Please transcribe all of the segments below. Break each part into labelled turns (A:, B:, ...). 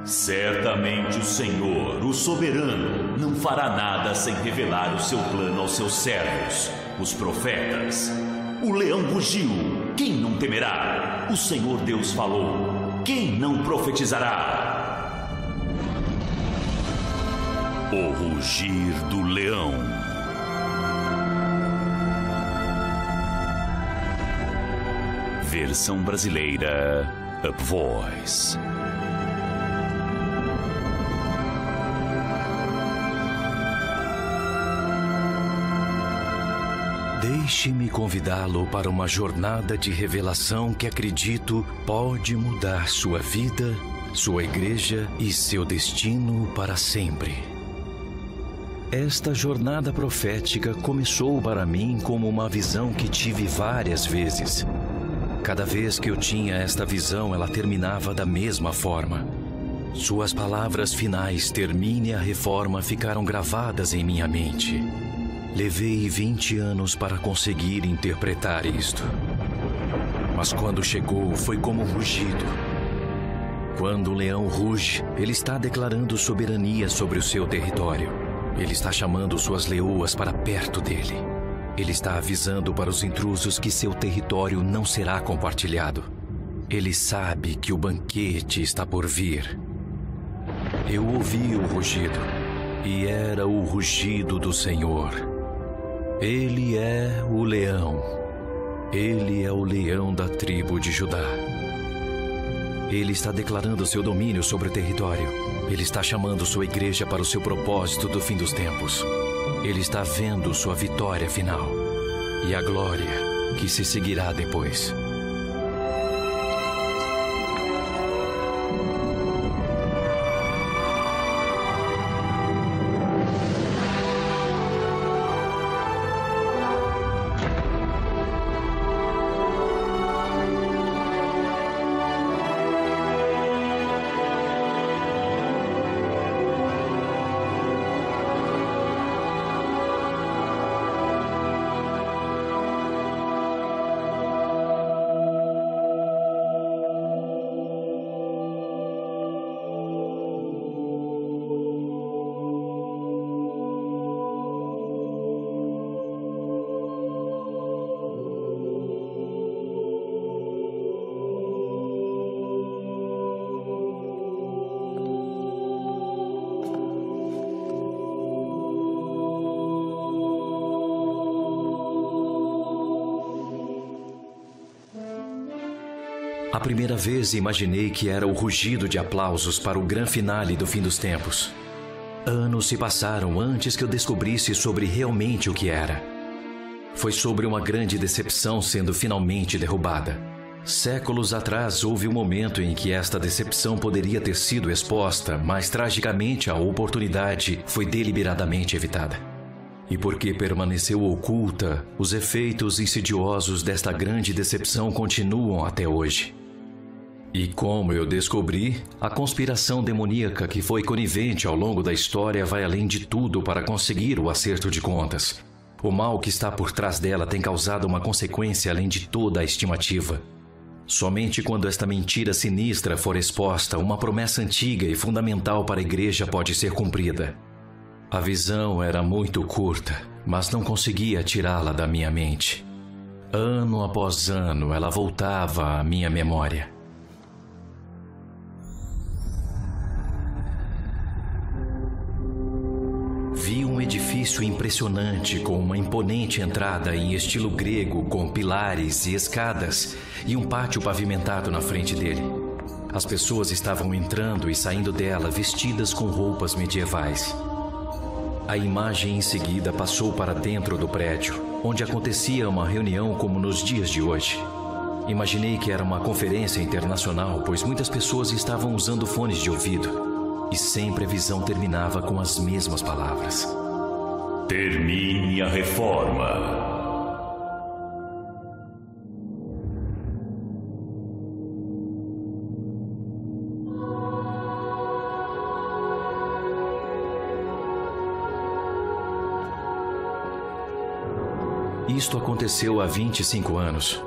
A: Certamente o Senhor, o soberano, não fará nada sem revelar o seu plano aos seus servos, os profetas. O leão rugiu, quem não temerá? O Senhor Deus falou, quem não profetizará? O rugir do leão. Versão brasileira, Up Voice. Deixe-me convidá-lo para uma jornada de revelação que acredito pode mudar sua vida, sua igreja e seu destino para sempre. Esta jornada profética começou para mim como uma visão que tive várias vezes. Cada vez que eu tinha esta visão, ela terminava da mesma forma. Suas palavras finais, termine a reforma, ficaram gravadas em minha mente. Levei 20 anos para conseguir interpretar isto. Mas quando chegou, foi como um rugido. Quando o leão ruge, ele está declarando soberania sobre o seu território. Ele está chamando suas leoas para perto dele. Ele está avisando para os intrusos que seu território não será compartilhado. Ele sabe que o banquete está por vir. Eu ouvi o rugido, e era o rugido do Senhor. Ele é o leão. Ele é o leão da tribo de Judá. Ele está declarando seu domínio sobre o território. Ele está chamando sua igreja para o seu propósito do fim dos tempos. Ele está vendo sua vitória final e a glória que se seguirá depois. A primeira vez imaginei que era o rugido de aplausos para o grande finale do fim dos tempos. Anos se passaram antes que eu descobrisse sobre realmente o que era. Foi sobre uma grande decepção sendo finalmente derrubada. Séculos atrás houve um momento em que esta decepção poderia ter sido exposta, mas tragicamente a oportunidade foi deliberadamente evitada. E porque permaneceu oculta, os efeitos insidiosos desta grande decepção continuam até hoje. E como eu descobri, a conspiração demoníaca que foi conivente ao longo da história vai além de tudo para conseguir o acerto de contas. O mal que está por trás dela tem causado uma consequência além de toda a estimativa. Somente quando esta mentira sinistra for exposta, uma promessa antiga e fundamental para a igreja pode ser cumprida. A visão era muito curta, mas não conseguia tirá-la da minha mente. Ano após ano, ela voltava à minha memória. Vi um edifício impressionante com uma imponente entrada em estilo grego com pilares e escadas e um pátio pavimentado na frente dele. As pessoas estavam entrando e saindo dela vestidas com roupas medievais. A imagem em seguida passou para dentro do prédio, onde acontecia uma reunião como nos dias de hoje. Imaginei que era uma conferência internacional, pois muitas pessoas estavam usando fones de ouvido. E sempre a visão terminava com as mesmas palavras: termine a reforma. Isto aconteceu há 25 anos.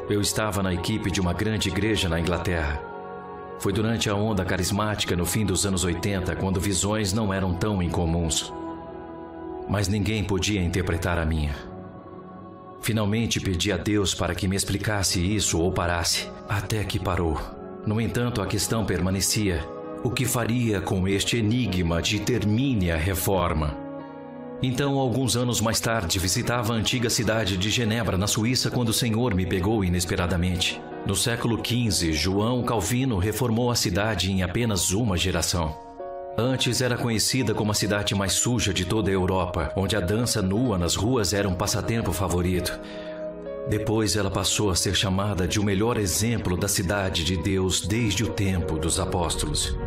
A: Eu estava na equipe de uma grande igreja na Inglaterra. Foi durante a onda carismática no fim dos anos 80, quando visões não eram tão incomuns. Mas ninguém podia interpretar a minha. Finalmente pedi a Deus para que me explicasse isso ou parasse, até que parou. No entanto, a questão permanecia: o que faria com este enigma de termine a reforma? Então, alguns anos mais tarde, visitava a antiga cidade de Genebra, na Suíça, quando o Senhor me pegou inesperadamente. No século XV, João Calvino reformou a cidade em apenas uma geração. Antes era conhecida como a cidade mais suja de toda a Europa, onde a dança nua nas ruas era um passatempo favorito. Depois ela passou a ser chamada de o melhor exemplo da cidade de Deus desde o tempo dos apóstolos.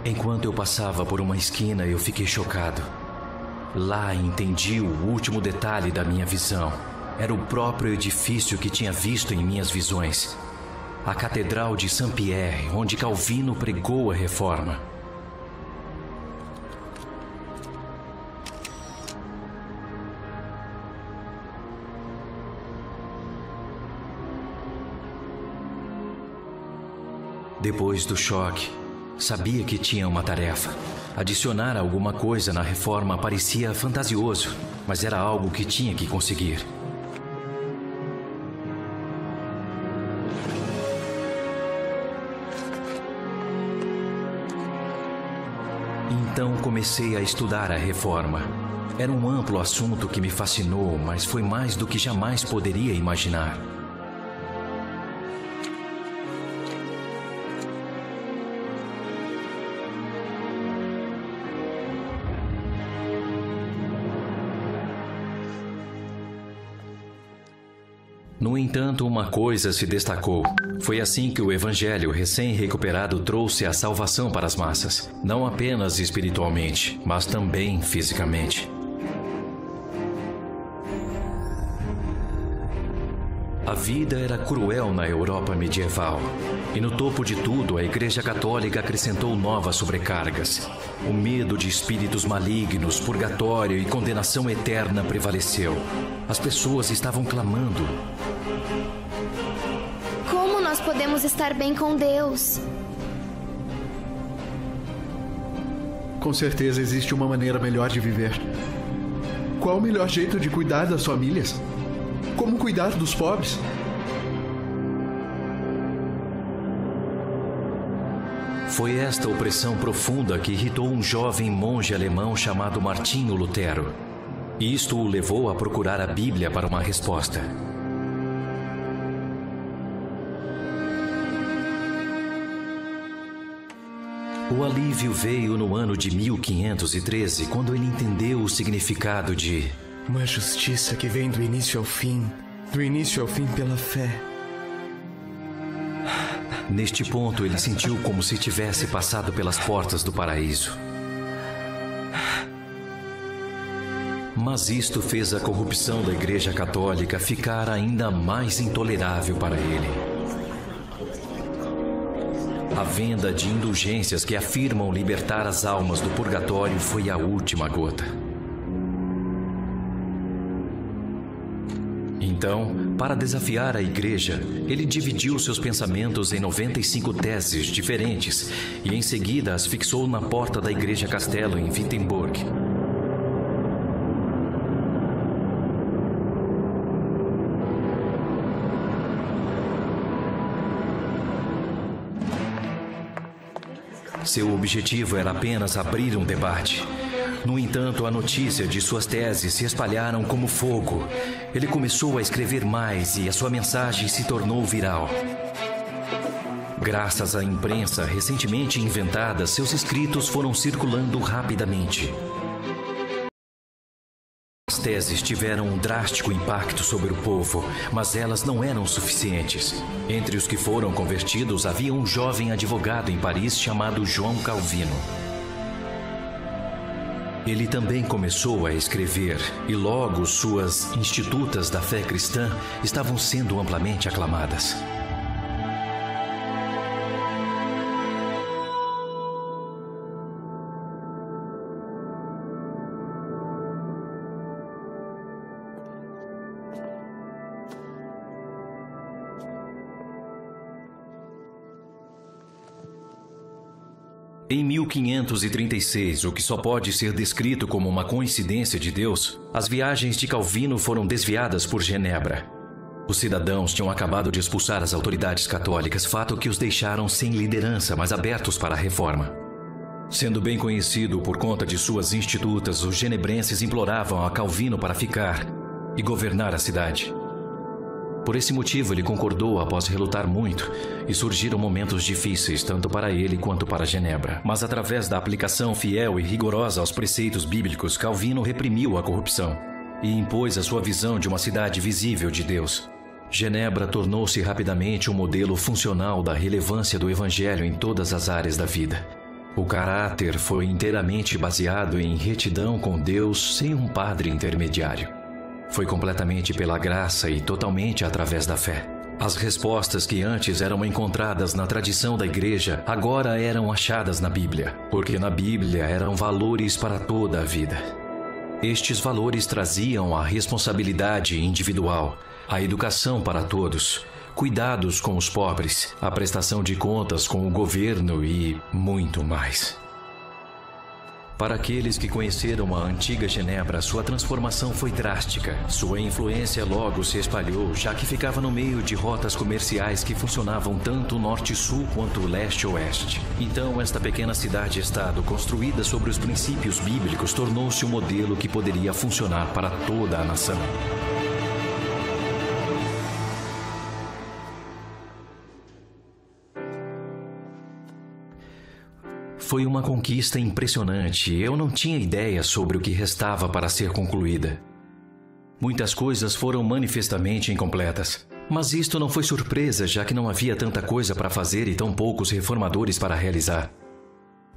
A: Enquanto eu passava por uma esquina, eu fiquei chocado. Lá entendi o último detalhe da minha visão. Era o próprio edifício que tinha visto em minhas visões. A Catedral de Saint-Pierre, onde Calvino pregou a reforma. Depois do choque, sabia que tinha uma tarefa. Adicionar alguma coisa na reforma parecia fantasioso, mas era algo que tinha que conseguir. Então comecei a estudar a reforma. Era um amplo assunto que me fascinou, mas foi mais do que jamais poderia imaginar. No entanto, uma coisa se destacou. Foi assim que o Evangelho recém-recuperado trouxe a salvação para as massas, não apenas espiritualmente, mas também fisicamente. A vida era cruel na Europa medieval. E no topo de tudo, a Igreja Católica acrescentou novas sobrecargas. O medo de espíritos malignos, purgatório e condenação eterna prevaleceu. As pessoas estavam clamando:
B: como nós podemos estar bem com Deus?
C: Com certeza existe uma maneira melhor de viver. Qual o melhor jeito de cuidar das famílias? Como cuidar dos pobres?
A: Foi esta opressão profunda que irritou um jovem monge alemão chamado Martinho Lutero. Isto o levou a procurar a Bíblia para uma resposta. O alívio veio no ano de 1513, quando ele entendeu o significado de
D: uma justiça que vem do início ao fim pela fé.
A: Neste ponto, ele sentiu como se tivesse passado pelas portas do paraíso. Mas isto fez a corrupção da Igreja Católica ficar ainda mais intolerável para ele. A venda de indulgências que afirmam libertar as almas do purgatório foi a última gota. Então, para desafiar a Igreja, ele dividiu seus pensamentos em 95 teses diferentes e em seguida as fixou na porta da Igreja Castelo em Wittenberg. Seu objetivo era apenas abrir um debate. No entanto, a notícia de suas teses se espalharam como fogo. Ele começou a escrever mais e a sua mensagem se tornou viral. Graças à imprensa recentemente inventada, seus escritos foram circulando rapidamente. As teses tiveram um drástico impacto sobre o povo, mas elas não eram suficientes. Entre os que foram convertidos havia um jovem advogado em Paris chamado João Calvino. Ele também começou a escrever, e logo suas Institutas da Fé Cristã estavam sendo amplamente aclamadas. Em 1536, o que só pode ser descrito como uma coincidência de Deus, as viagens de Calvino foram desviadas por Genebra. Os cidadãos tinham acabado de expulsar as autoridades católicas, fato que os deixaram sem liderança, mas abertos para a reforma. Sendo bem conhecido por conta de suas institutas, os genebrenses imploravam a Calvino para ficar e governar a cidade. Por esse motivo, ele concordou após relutar muito, e surgiram momentos difíceis tanto para ele quanto para Genebra. Mas através da aplicação fiel e rigorosa aos preceitos bíblicos, Calvino reprimiu a corrupção e impôs a sua visão de uma cidade visível de Deus. Genebra tornou-se rapidamente um modelo funcional da relevância do Evangelho em todas as áreas da vida. O caráter foi inteiramente baseado em retidão com Deus sem um padre intermediário. Foi completamente pela graça e totalmente através da fé. As respostas que antes eram encontradas na tradição da igreja, agora eram achadas na Bíblia, porque na Bíblia eram valores para toda a vida. Estes valores traziam a responsabilidade individual, a educação para todos, cuidados com os pobres, a prestação de contas com o governo e muito mais. Para aqueles que conheceram a antiga Genebra, sua transformação foi drástica. Sua influência logo se espalhou, já que ficava no meio de rotas comerciais que funcionavam tanto norte-sul quanto leste-oeste. Então, esta pequena cidade-estado, construída sobre os princípios bíblicos, tornou-se um modelo que poderia funcionar para toda a nação. Foi uma conquista impressionante. Eu não tinha ideia sobre o que restava para ser concluída. Muitas coisas foram manifestamente incompletas. Mas isto não foi surpresa, já que não havia tanta coisa para fazer e tão poucos reformadores para realizar.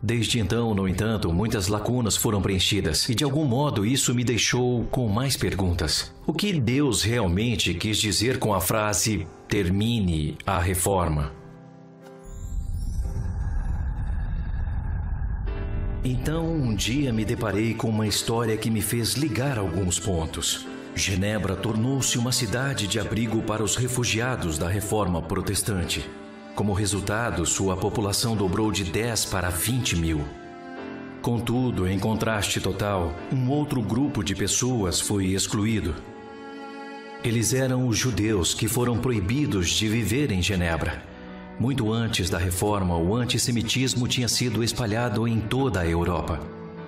A: Desde então, no entanto, muitas lacunas foram preenchidas, e de algum modo isso me deixou com mais perguntas. O que Deus realmente quis dizer com a frase "termine a reforma"? Então, um dia me deparei com uma história que me fez ligar alguns pontos. Genebra tornou-se uma cidade de abrigo para os refugiados da Reforma Protestante. Como resultado, sua população dobrou de 10 para 20 mil. Contudo, em contraste total, um outro grupo de pessoas foi excluído. Eles eram os judeus que foram proibidos de viver em Genebra. Muito antes da reforma, o antissemitismo tinha sido espalhado em toda a Europa.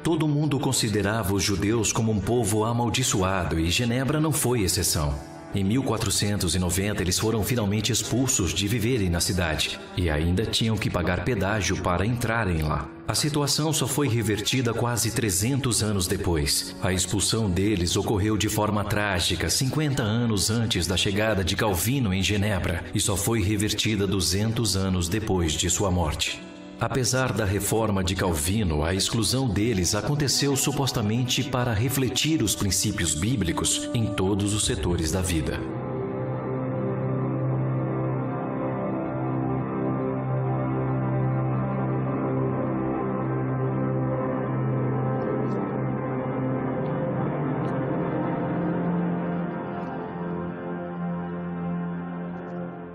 A: Todo mundo considerava os judeus como um povo amaldiçoado e Genebra não foi exceção. Em 1490, eles foram finalmente expulsos de viverem na cidade e ainda tinham que pagar pedágio para entrarem lá. A situação só foi revertida quase 300 anos depois. A expulsão deles ocorreu de forma trágica 50 anos antes da chegada de Calvino em Genebra e só foi revertida 200 anos depois de sua morte. Apesar da reforma de Calvino, a exclusão deles aconteceu supostamente para refletir os princípios bíblicos em todos os setores da vida.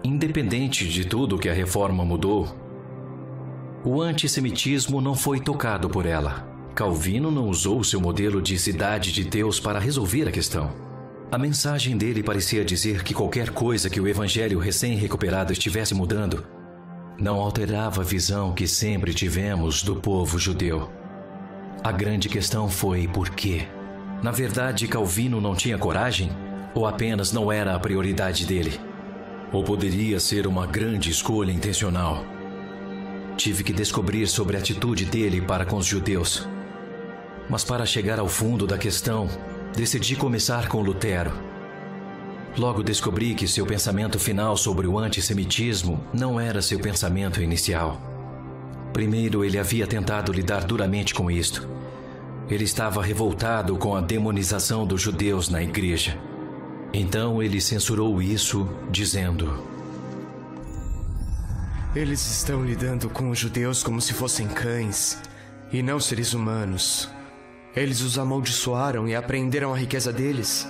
A: Independente de tudo que a reforma mudou, o antissemitismo não foi tocado por ela. Calvino não usou seu modelo de cidade de Deus para resolver a questão. A mensagem dele parecia dizer que qualquer coisa que o evangelho recém-recuperado estivesse mudando não alterava a visão que sempre tivemos do povo judeu. A grande questão foi por quê? Na verdade, Calvino não tinha coragem? Ou apenas não era a prioridade dele? Ou poderia ser uma grande escolha intencional? Tive que descobrir sobre a atitude dele para com os judeus. Mas para chegar ao fundo da questão, decidi começar com Lutero. Logo descobri que seu pensamento final sobre o antissemitismo não era seu pensamento inicial. Primeiro, ele havia tentado lidar duramente com isto. Ele estava revoltado com a demonização dos judeus na igreja. Então ele censurou isso, dizendo:
D: eles estão lidando com os judeus como se fossem cães e não seres humanos. Eles os amaldiçoaram e apreenderam a riqueza deles.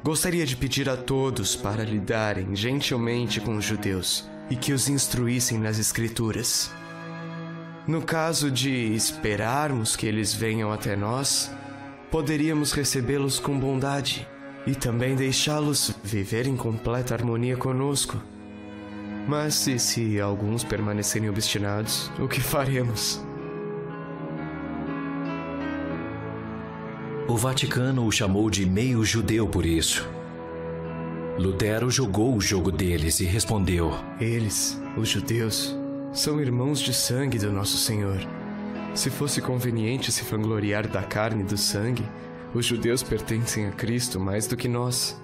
D: Gostaria de pedir a todos para lidarem gentilmente com os judeus e que os instruíssem nas Escrituras. No caso de esperarmos que eles venham até nós, poderíamos recebê-los com bondade e também deixá-los viver em completa harmonia conosco. Mas e se alguns permanecerem obstinados, o que faremos?
A: O Vaticano o chamou de meio judeu por isso. Lutero jogou o jogo deles e respondeu:
D: Eles, os judeus, são irmãos de sangue do nosso Senhor. Se fosse conveniente se vangloriar da carne e do sangue, os judeus pertencem a Cristo mais do que nós.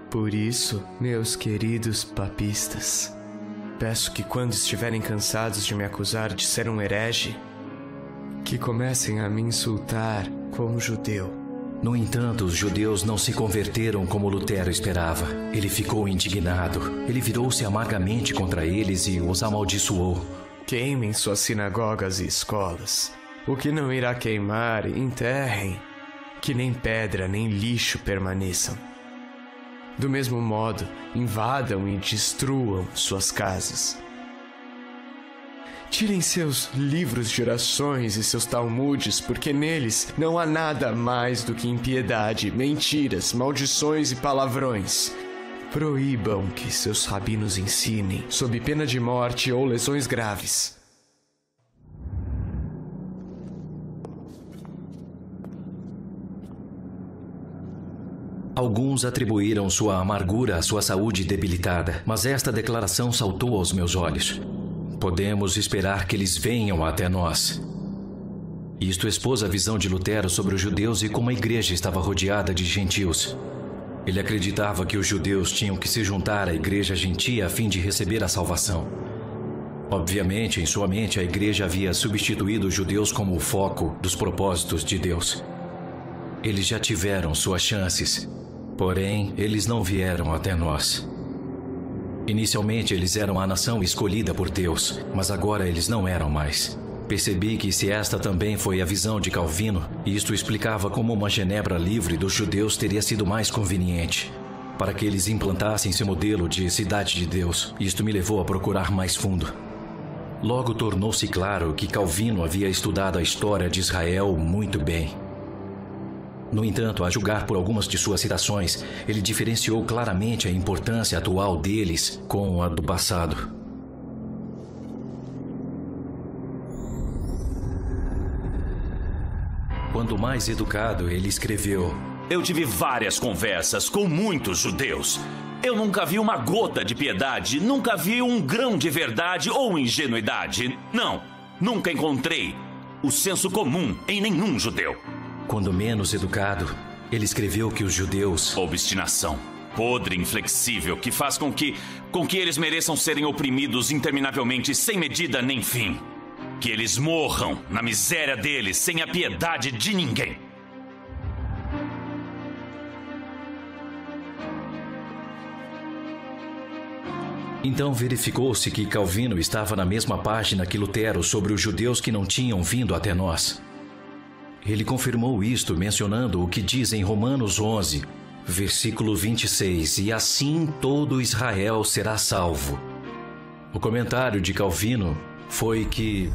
D: Por isso, meus queridos papistas, peço que quando estiverem cansados de me acusar de ser um herege, que comecem a me insultar como judeu.
A: No entanto, os judeus não se converteram como Lutero esperava. Ele ficou indignado. Ele virou-se amargamente contra eles e os amaldiçoou.
D: Queimem suas sinagogas e escolas. O que não irá queimar, enterrem. Que nem pedra nem lixo permaneçam. Do mesmo modo, invadam e destruam suas casas. Tirem seus livros de orações e seus talmudes, porque neles não há nada mais do que impiedade, mentiras, maldições e palavrões. Proíbam que seus rabinos ensinem, sob pena de morte ou lesões graves.
A: Alguns atribuíram sua amargura à sua saúde debilitada, mas esta declaração saltou aos meus olhos. Podemos esperar que eles venham até nós. Isto expôs a visão de Lutero sobre os judeus e como a igreja estava rodeada de gentios. Ele acreditava que os judeus tinham que se juntar à igreja gentia a fim de receber a salvação. Obviamente, em sua mente, a igreja havia substituído os judeus como o foco dos propósitos de Deus. Eles já tiveram suas chances, porém, eles não vieram até nós. Inicialmente, eles eram a nação escolhida por Deus, mas agora eles não eram mais. Percebi que se esta também foi a visão de Calvino, isto explicava como uma Genebra livre dos judeus teria sido mais conveniente, para que eles implantassem seu modelo de cidade de Deus. Isto me levou a procurar mais fundo. Logo tornou-se claro que Calvino havia estudado a história de Israel muito bem. No entanto, a julgar por algumas de suas citações, ele diferenciou claramente a importância atual deles com a do passado. Quando mais educado, ele escreveu:
E: Eu tive várias conversas com muitos judeus. Eu nunca vi uma gota de piedade, nunca vi um grão de verdade ou ingenuidade. Não, nunca encontrei o senso comum em nenhum judeu.
A: Quando menos educado, ele escreveu que os judeus...
E: Obstinação, podre, inflexível, que faz com que eles mereçam serem oprimidos interminavelmente, sem medida nem fim. Que eles morram na miséria deles, sem a piedade de ninguém.
A: Então verificou-se que Calvino estava na mesma página que Lutero sobre os judeus que não tinham vindo até nós. Ele confirmou isto mencionando o que diz em Romanos 11, versículo 26, e assim todo Israel será salvo. O comentário de Calvino foi que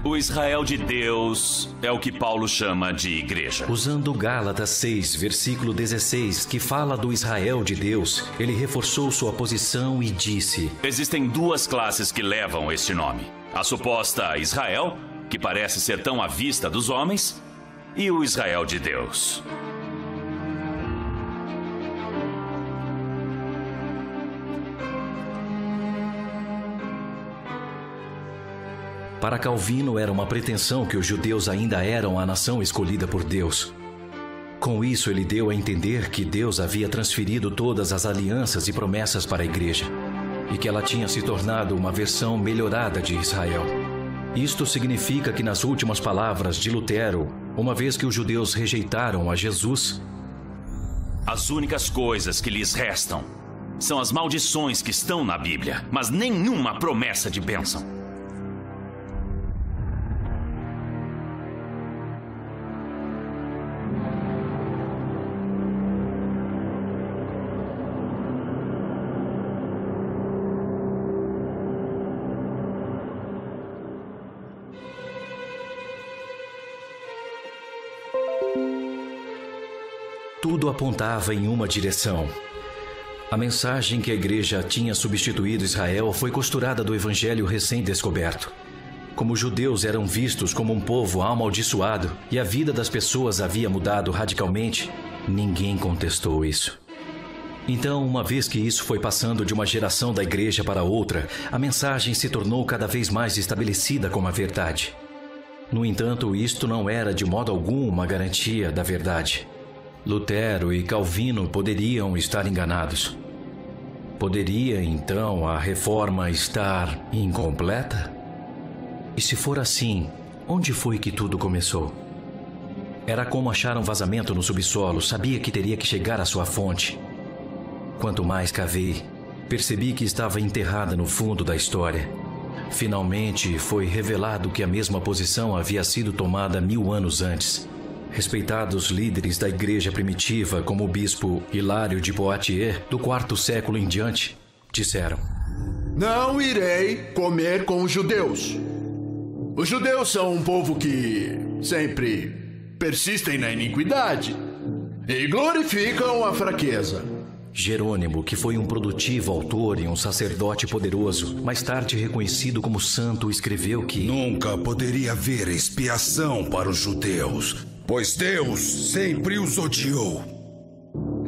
E: o Israel de Deus é o que Paulo chama de igreja.
A: Usando Gálatas 6, versículo 16, que fala do Israel de Deus, ele reforçou sua posição e disse:
E: Existem duas classes que levam este nome. A suposta Israel, que parece ser tão à vista dos homens, e o Israel de Deus.
A: Para Calvino, era uma pretensão que os judeus ainda eram a nação escolhida por Deus. Com isso, ele deu a entender que Deus havia transferido todas as alianças e promessas para a igreja, e que ela tinha se tornado uma versão melhorada de Israel. Isto significa que, nas últimas palavras de Lutero, uma vez que os judeus rejeitaram a Jesus,
E: as únicas coisas que lhes restam são as maldições que estão na Bíblia, mas nenhuma promessa de bênção.
A: Tudo apontava em uma direção. A mensagem que a igreja tinha substituído Israel foi costurada do evangelho recém-descoberto. Como os judeus eram vistos como um povo amaldiçoado e a vida das pessoas havia mudado radicalmente, ninguém contestou isso. Então, uma vez que isso foi passando de uma geração da igreja para outra, a mensagem se tornou cada vez mais estabelecida como a verdade. No entanto, isto não era de modo algum uma garantia da verdade. Lutero e Calvino poderiam estar enganados. Poderia, então, a reforma estar incompleta? E se for assim, onde foi que tudo começou? Era como achar um vazamento no subsolo, sabia que teria que chegar à sua fonte. Quanto mais cavei, percebi que estava enterrada no fundo da história. Finalmente foi revelado que a mesma posição havia sido tomada 1000 anos antes. Respeitados líderes da igreja primitiva, como o bispo Hilário de Poitiers, do IV século em diante, disseram:
C: Não irei comer com os judeus. Os judeus são um povo que sempre persistem na iniquidade e glorificam a fraqueza.
A: Jerônimo, que foi um produtivo autor e um sacerdote poderoso, mais tarde reconhecido como santo, escreveu que
F: nunca poderia haver expiação para os judeus, pois Deus sempre os odiou.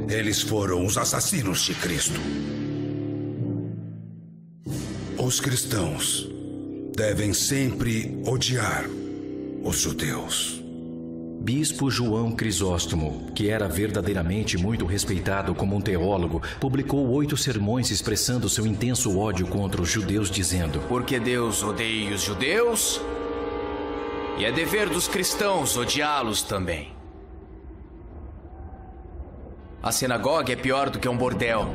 F: Eles foram os assassinos de Cristo. Os cristãos devem sempre odiar os judeus.
A: Bispo João Crisóstomo, que era verdadeiramente muito respeitado como um teólogo, publicou 8 sermões expressando seu intenso ódio contra os judeus, dizendo:
D: Porque Deus odeia os judeus, e é dever dos cristãos odiá-los também. A sinagoga é pior do que um bordel.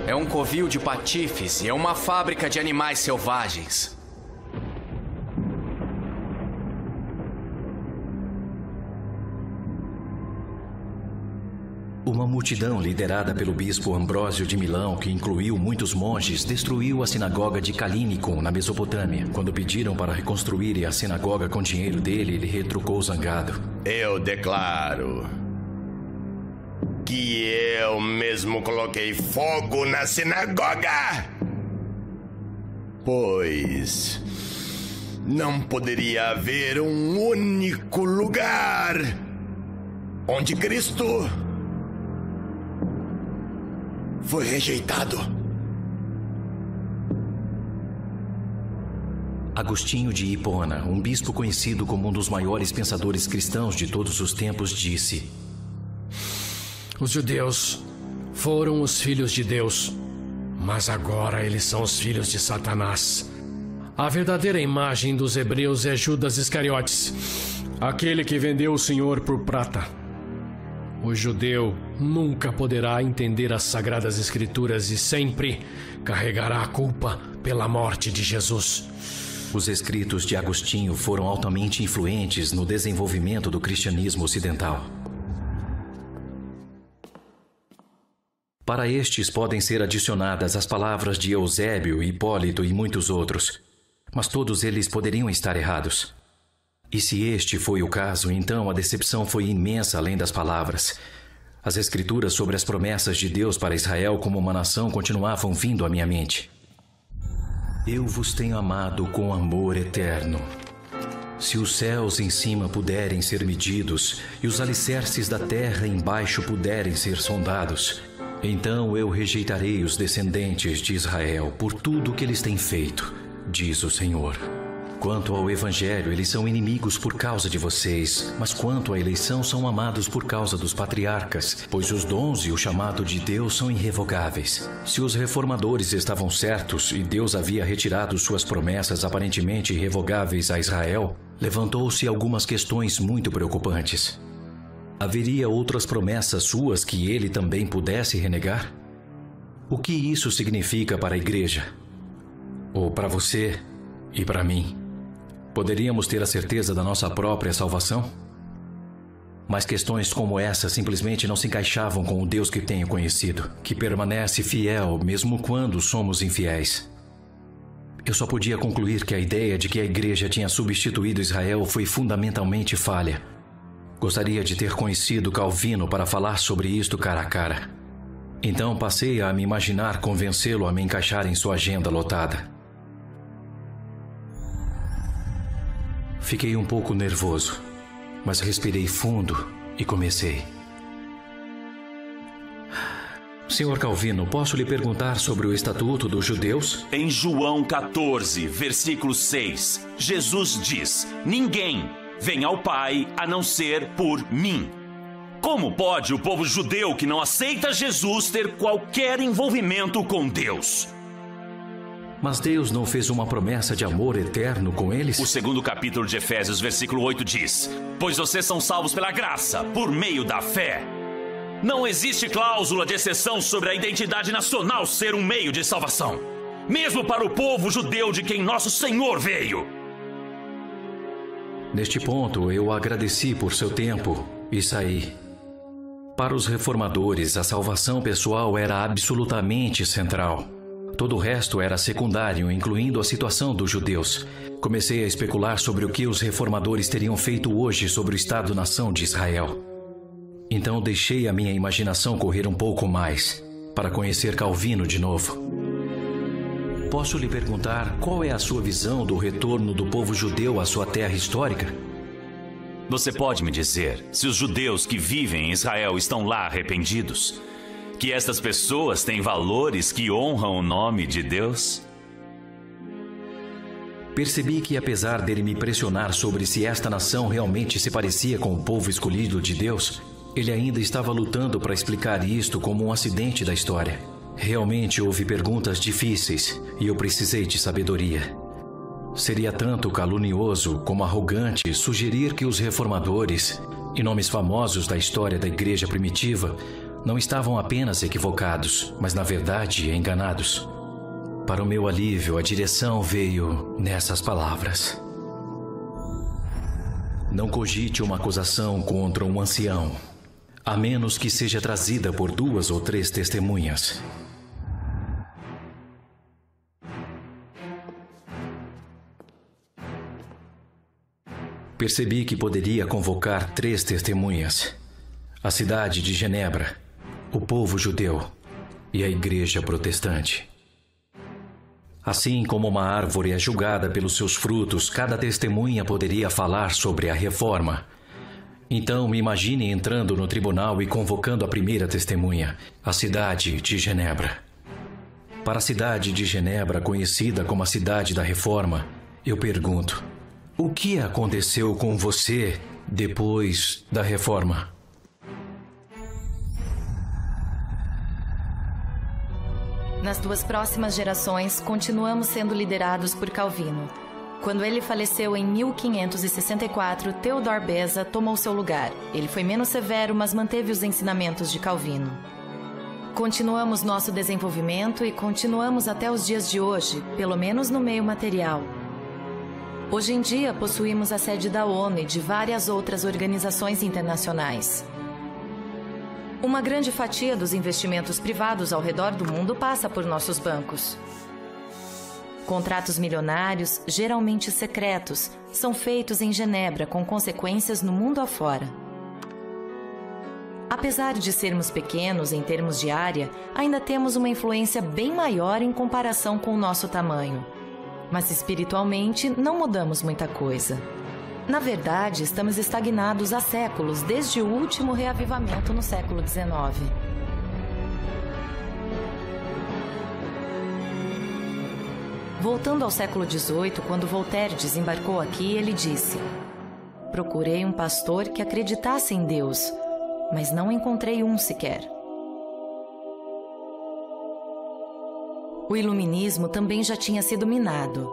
D: É um covil de patifes e é uma fábrica de animais selvagens.
A: Uma multidão liderada pelo bispo Ambrósio de Milão, que incluiu muitos monges, destruiu a sinagoga de Calínicum, na Mesopotâmia. Quando pediram para reconstruírem a sinagoga com dinheiro dele, ele retrucou zangado:
G: Eu declaro que eu mesmo coloquei fogo na sinagoga, pois não poderia haver um único lugar onde Cristo foi rejeitado.
A: Agostinho de Hipona, um bispo conhecido como um dos maiores pensadores cristãos de todos os tempos, disse:
H: Os judeus foram os filhos de Deus, mas agora eles são os filhos de Satanás. A verdadeira imagem dos hebreus é Judas Iscariotes, aquele que vendeu o Senhor por prata. O judeu nunca poderá entender as Sagradas Escrituras e sempre carregará a culpa pela morte de Jesus.
A: Os escritos de Agostinho foram altamente influentes no desenvolvimento do cristianismo ocidental. Para estes podem ser adicionadas as palavras de Eusébio, Hipólito e muitos outros, mas todos eles poderiam estar errados. E se este foi o caso, então a decepção foi imensa além das palavras. As escrituras sobre as promessas de Deus para Israel como uma nação continuavam vindo à minha mente. Eu vos tenho amado com amor eterno. Se os céus em cima puderem ser medidos e os alicerces da terra embaixo puderem ser sondados, então eu rejeitarei os descendentes de Israel por tudo o que eles têm feito, diz o Senhor. Quanto ao Evangelho, eles são inimigos por causa de vocês, mas quanto à eleição, são amados por causa dos patriarcas, pois os dons e o chamado de Deus são irrevogáveis. Se os reformadores estavam certos e Deus havia retirado suas promessas aparentemente irrevogáveis a Israel, levantou-se algumas questões muito preocupantes. Haveria outras promessas suas que ele também pudesse renegar? O que isso significa para a igreja? Ou para você e para mim? Poderíamos ter a certeza da nossa própria salvação? Mas questões como essa simplesmente não se encaixavam com o Deus que tenho conhecido, que permanece fiel mesmo quando somos infiéis. Eu só podia concluir que a ideia de que a igreja tinha substituído Israel foi fundamentalmente falha. Gostaria de ter conhecido Calvino para falar sobre isto cara a cara. Então passei a me imaginar convencê-lo a me encaixar em sua agenda lotada. Fiquei um pouco nervoso, mas respirei fundo e comecei. Senhor Calvino, posso lhe perguntar sobre o Estatuto dos Judeus?
E: Em João 14, versículo 6, Jesus diz: ninguém vem ao Pai a não ser por mim. Como pode o povo judeu que não aceita Jesus ter qualquer envolvimento com Deus?
A: Mas Deus não fez uma promessa de amor eterno com eles?
E: O segundo capítulo de Efésios, versículo 8 diz: pois vocês são salvos pela graça, por meio da fé. Não existe cláusula de exceção sobre a identidade nacional ser um meio de salvação, mesmo para o povo judeu de quem nosso Senhor veio.
A: Neste ponto, eu agradeci por seu tempo e saí. Para os reformadores, a salvação pessoal era absolutamente central. Todo o resto era secundário, incluindo a situação dos judeus. Comecei a especular sobre o que os reformadores teriam feito hoje sobre o Estado-nação de Israel. Então deixei a minha imaginação correr um pouco mais, para conhecer Calvino de novo. Posso lhe perguntar qual é a sua visão do retorno do povo judeu à sua terra histórica?
E: Você pode me dizer se os judeus que vivem em Israel estão lá arrependidos? Que estas pessoas têm valores que honram o nome de Deus?
A: Percebi que, apesar dele me pressionar sobre se esta nação realmente se parecia com o povo escolhido de Deus, ele ainda estava lutando para explicar isto como um acidente da história. Realmente houve perguntas difíceis e eu precisei de sabedoria. Seria tanto calunioso como arrogante sugerir que os reformadores e nomes famosos da história da igreja primitiva não estavam apenas equivocados, mas na verdade enganados. Para o meu alívio, a direção veio nessas palavras: não cogite uma acusação contra um ancião, a menos que seja trazida por 2 ou 3 testemunhas. Percebi que poderia convocar 3 testemunhas: a cidade de Genebra, o povo judeu e a igreja protestante. Assim como uma árvore é julgada pelos seus frutos, cada testemunha poderia falar sobre a reforma. Então me imagine entrando no tribunal e convocando a primeira testemunha, a cidade de Genebra. Para a cidade de Genebra, conhecida como a cidade da reforma, eu pergunto: o que aconteceu com você depois da reforma?
I: Nas 2 próximas gerações, continuamos sendo liderados por Calvino. Quando ele faleceu em 1564, Theodor Beza tomou seu lugar. Ele foi menos severo, mas manteve os ensinamentos de Calvino. Continuamos nosso desenvolvimento e continuamos até os dias de hoje, pelo menos no meio material. Hoje em dia, possuímos a sede da ONU e de várias outras organizações internacionais. Uma grande fatia dos investimentos privados ao redor do mundo passa por nossos bancos. Contratos milionários, geralmente secretos, são feitos em Genebra com consequências no mundo afora. Apesar de sermos pequenos em termos de área, ainda temos uma influência bem maior em comparação com o nosso tamanho. Mas espiritualmente não mudamos muita coisa. Na verdade, estamos estagnados há séculos, desde o último reavivamento no século XIX. Voltando ao século XVIII, quando Voltaire desembarcou aqui, ele disse: procurei um pastor que acreditasse em Deus, mas não encontrei um sequer. O iluminismo também já tinha sido minado.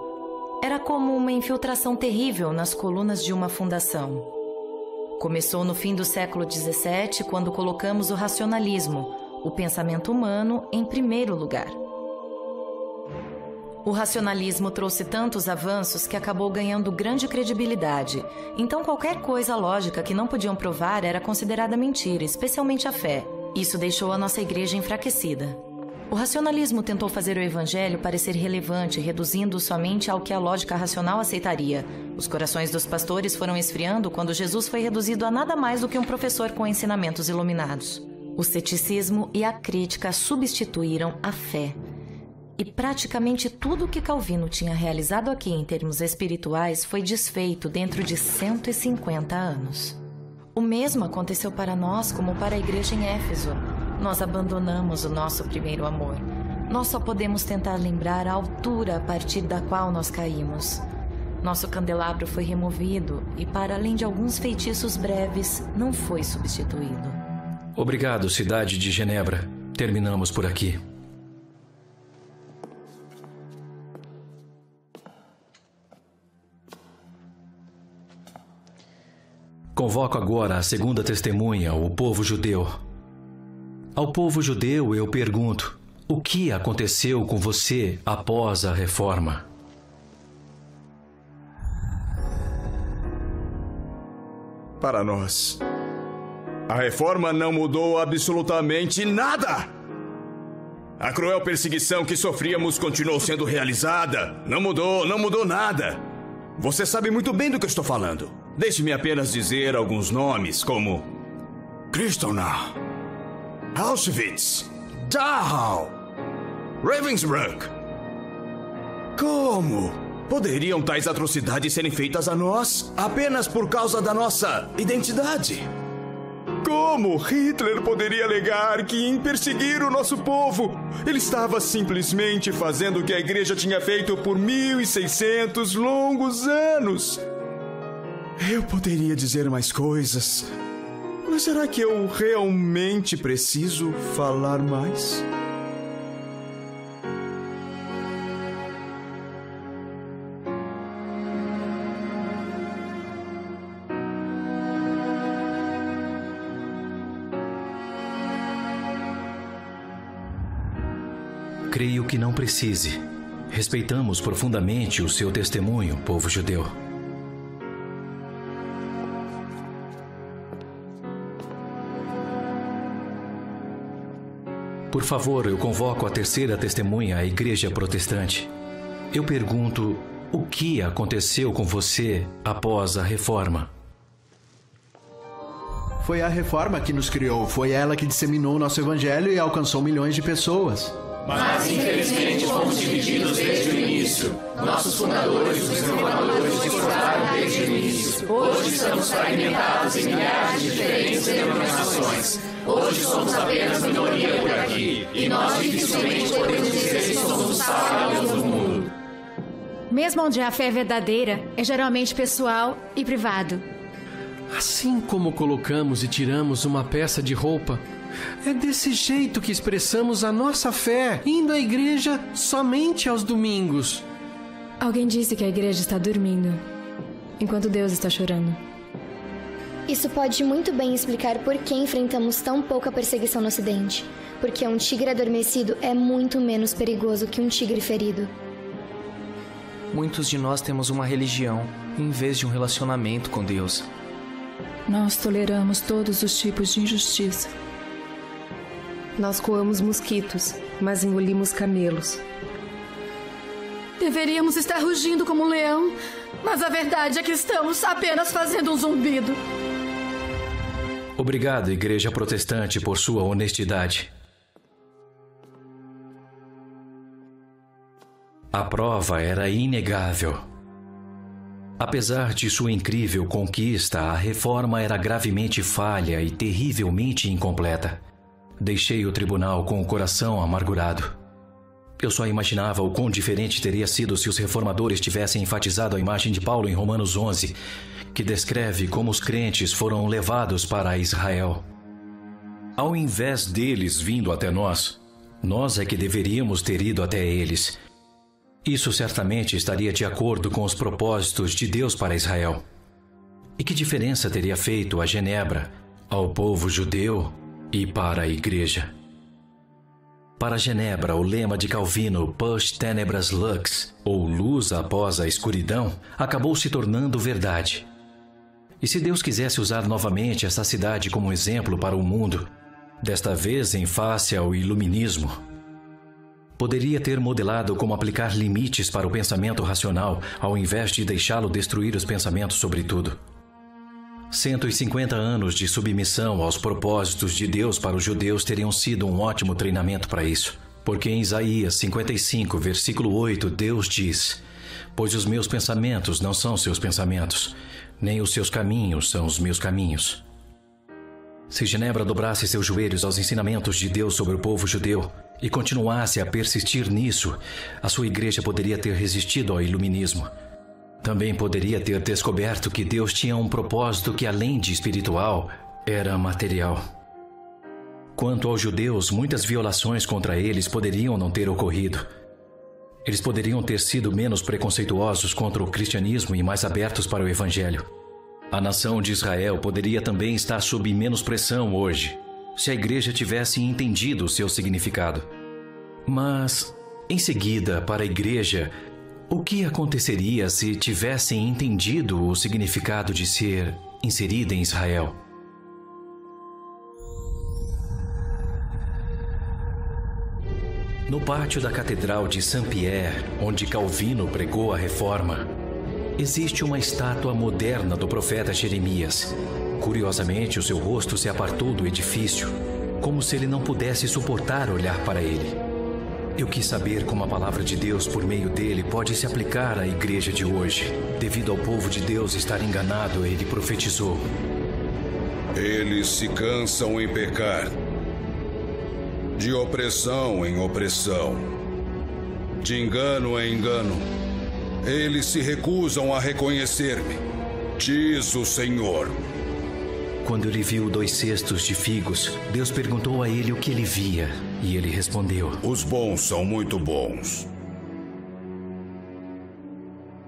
I: Era como uma infiltração terrível nas colunas de uma fundação. Começou no fim do século XVII, quando colocamos o racionalismo, o pensamento humano, em primeiro lugar. O racionalismo trouxe tantos avanços que acabou ganhando grande credibilidade. Então qualquer coisa lógica que não podiam provar era considerada mentira, especialmente a fé. Isso deixou a nossa igreja enfraquecida. O racionalismo tentou fazer o evangelho parecer relevante, reduzindo-o somente ao que a lógica racional aceitaria. Os corações dos pastores foram esfriando quando Jesus foi reduzido a nada mais do que um professor com ensinamentos iluminados. O ceticismo e a crítica substituíram a fé. E praticamente tudo o que Calvino tinha realizado aqui em termos espirituais foi desfeito dentro de 150 anos. O mesmo aconteceu para nós como para a igreja em Éfeso. Nós abandonamos o nosso primeiro amor. Nós só podemos tentar lembrar a altura a partir da qual nós caímos. Nosso candelabro foi removido e, para além de alguns feitiços breves, não foi substituído.
A: Obrigado, cidade de Genebra. Terminamos por aqui. Convoco agora a segunda testemunha, o povo judeu. Ao povo judeu eu pergunto: o que aconteceu com você após a reforma?
J: Para nós, a reforma não mudou absolutamente nada. A cruel perseguição que sofríamos continuou sendo realizada. Não mudou nada. Você sabe muito bem do que eu estou falando. Deixe-me apenas dizer alguns nomes, como Kristallnacht, Auschwitz, Dachau, Ravensbrück. Como poderiam tais atrocidades serem feitas a nós apenas por causa da nossa identidade? Como Hitler poderia alegar que em perseguir o nosso povo, ele estava simplesmente fazendo o que a igreja tinha feito por 1600 longos anos? Eu poderia dizer mais coisas, mas será que eu realmente preciso falar mais?
A: Creio que não precise. Respeitamos profundamente o seu testemunho, povo judeu. Por favor, eu convoco a terceira testemunha, a Igreja Protestante. Eu pergunto: o que aconteceu com você após a reforma?
C: Foi a reforma que nos criou. Foi ela que disseminou o nosso evangelho e alcançou milhões de pessoas.
K: Mas, infelizmente, fomos divididos desde o início. Nossos fundadores, os reformadores, discordaram desde o início. Hoje estamos fragmentados em milhares de diferentes denominações. Hoje somos apenas minoria por aqui. E nós dificilmente podemos dizer que somos o sal e a luz do mundo.
L: Mesmo onde a fé é verdadeira, é geralmente pessoal e privado.
H: Assim como colocamos e tiramos uma peça de roupa, é desse jeito que expressamos a nossa fé, indo à igreja somente aos domingos.
L: Alguém disse que a igreja está dormindo, enquanto Deus está chorando.
B: Isso pode muito bem explicar por que enfrentamos tão pouca perseguição no Ocidente. Porque um tigre adormecido é muito menos perigoso que um tigre ferido.
D: Muitos de nós temos uma religião, em vez de um relacionamento com Deus.
L: Nós toleramos todos os tipos de injustiça.
M: Nós coamos mosquitos, mas engolimos camelos.
L: Deveríamos estar rugindo como um leão, mas a verdade é que estamos apenas fazendo um zumbido.
A: Obrigado, Igreja Protestante, por sua honestidade. A prova era inegável. Apesar de sua incrível conquista, a reforma era gravemente falha e terrivelmente incompleta. Deixei o tribunal com o coração amargurado. Eu só imaginava o quão diferente teria sido se os reformadores tivessem enfatizado a imagem de Paulo em Romanos 11, que descreve como os crentes foram levados para Israel. Ao invés deles vindo até nós, nós é que deveríamos ter ido até eles. Isso certamente estaria de acordo com os propósitos de Deus para Israel. E que diferença teria feito a Genebra, ao povo judeu e para a igreja? Para Genebra, o lema de Calvino, Post tenebras lux, ou luz após a escuridão, acabou se tornando verdade. E se Deus quisesse usar novamente essa cidade como exemplo para o mundo, desta vez em face ao iluminismo, Poderia ter modelado como aplicar limites para o pensamento racional, ao invés de deixá-lo destruir os pensamentos sobre tudo. 150 anos de submissão aos propósitos de Deus para os judeus teriam sido um ótimo treinamento para isso. Porque em Isaías 55, versículo 8, Deus diz: "Pois os meus pensamentos não são seus pensamentos, nem os seus caminhos são os meus caminhos." Se Genebra dobrasse seus joelhos aos ensinamentos de Deus sobre o povo judeu e continuasse a persistir nisso, a sua igreja poderia ter resistido ao iluminismo. Também poderia ter descoberto que Deus tinha um propósito que, além de espiritual, era material. Quanto aos judeus, muitas violações contra eles poderiam não ter ocorrido. Eles poderiam ter sido menos preconceituosos contra o cristianismo e mais abertos para o evangelho. A nação de Israel poderia também estar sob menos pressão hoje, se a igreja tivesse entendido o seu significado. Mas, em seguida, para a igreja, o que aconteceria se tivessem entendido o significado de ser inserida em Israel? No pátio da Catedral de Saint-Pierre, onde Calvino pregou a Reforma, existe uma estátua moderna do profeta Jeremias. Curiosamente, o seu rosto se apartou do edifício, como se ele não pudesse suportar olhar para ele. Eu quis saber como a palavra de Deus, por meio dele, pode se aplicar à igreja de hoje. Devido ao povo de Deus estar enganado, ele profetizou:
F: "Eles se cansam em pecar, de opressão em opressão, de engano em engano. Eles se recusam a reconhecer-me, diz o Senhor."
A: Quando ele viu 2 cestos de figos, Deus perguntou a ele o que ele via, e ele respondeu:
F: "Os bons são muito bons,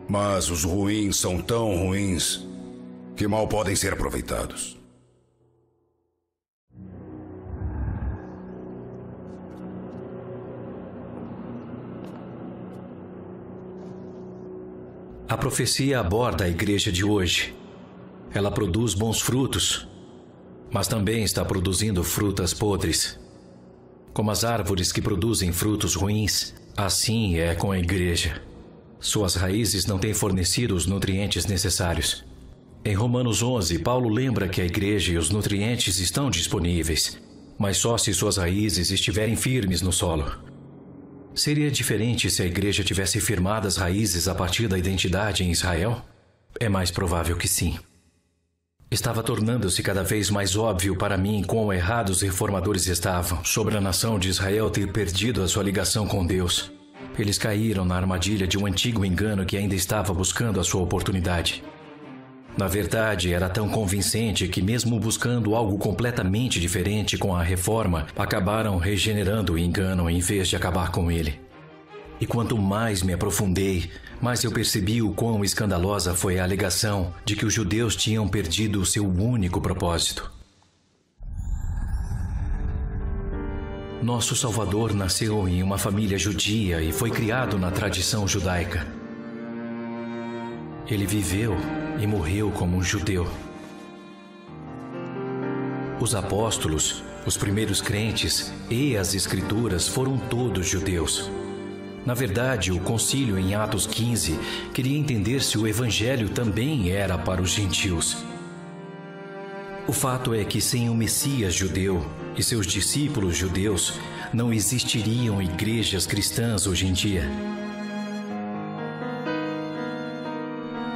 F: mas os ruins são tão ruins que mal podem ser aproveitados."
A: A profecia aborda a igreja de hoje. Ela produz bons frutos, mas também está produzindo frutas podres. Como as árvores que produzem frutos ruins, assim é com a igreja. Suas raízes não têm fornecido os nutrientes necessários. Em Romanos 11, Paulo lembra que a igreja e os nutrientes estão disponíveis, mas só se suas raízes estiverem firmes no solo. Seria diferente se a igreja tivesse firmadas raízes a partir da identidade em Israel? É mais provável que sim. Estava tornando-se cada vez mais óbvio para mim quão errados os reformadores estavam sobre a nação de Israel ter perdido a sua ligação com Deus. Eles caíram na armadilha de um antigo engano que ainda estava buscando a sua oportunidade. Na verdade, era tão convincente que, mesmo buscando algo completamente diferente com a reforma, acabaram regenerando o engano em vez de acabar com ele. E quanto mais me aprofundei, mais eu percebi o quão escandalosa foi a alegação de que os judeus tinham perdido o seu único propósito. Nosso Salvador nasceu em uma família judia e foi criado na tradição judaica. Ele viveu e morreu como um judeu. Os apóstolos, os primeiros crentes e as Escrituras foram todos judeus. Na verdade, o concílio em Atos 15 queria entender se o evangelho também era para os gentios. O fato é que sem o Messias judeu e seus discípulos judeus, não existiriam igrejas cristãs hoje em dia.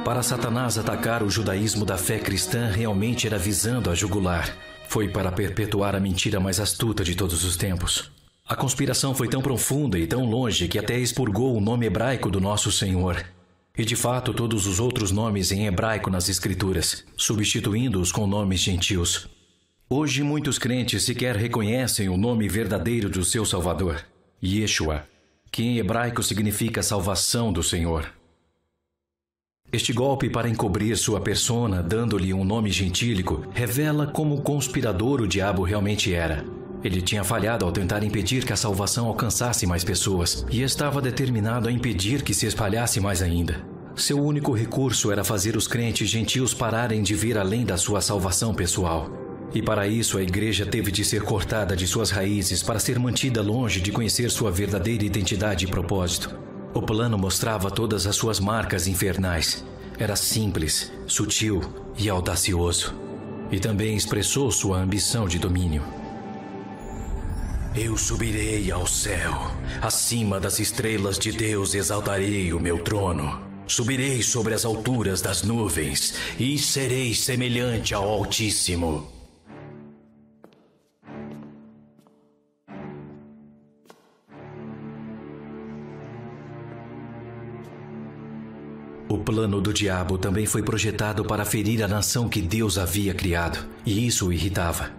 A: Para Satanás atacar o judaísmo da fé cristã realmente era visando a jugular. Foi para perpetuar a mentira mais astuta de todos os tempos. A conspiração foi tão profunda e tão longe que até expurgou o nome hebraico do nosso Senhor. E de fato todos os outros nomes em hebraico nas Escrituras, substituindo-os com nomes gentios. Hoje muitos crentes sequer reconhecem o nome verdadeiro do seu Salvador, Yeshua, que em hebraico significa salvação do Senhor. Este golpe para encobrir sua persona, dando-lhe um nome gentílico, revela como conspirador o diabo realmente era. Ele tinha falhado ao tentar impedir que a salvação alcançasse mais pessoas e estava determinado a impedir que se espalhasse mais ainda. Seu único recurso era fazer os crentes gentios pararem de ver além da sua salvação pessoal. E para isso a igreja teve de ser cortada de suas raízes para ser mantida longe de conhecer sua verdadeira identidade e propósito. O plano mostrava todas as suas marcas infernais. Era simples, sutil e audacioso. E também expressou sua ambição de domínio. Eu subirei ao céu. Acima das estrelas de Deus exaltarei o meu trono. Subirei sobre as alturas das nuvens e serei semelhante ao Altíssimo. O plano do diabo também foi projetado para ferir a nação que Deus havia criado, e isso o irritava.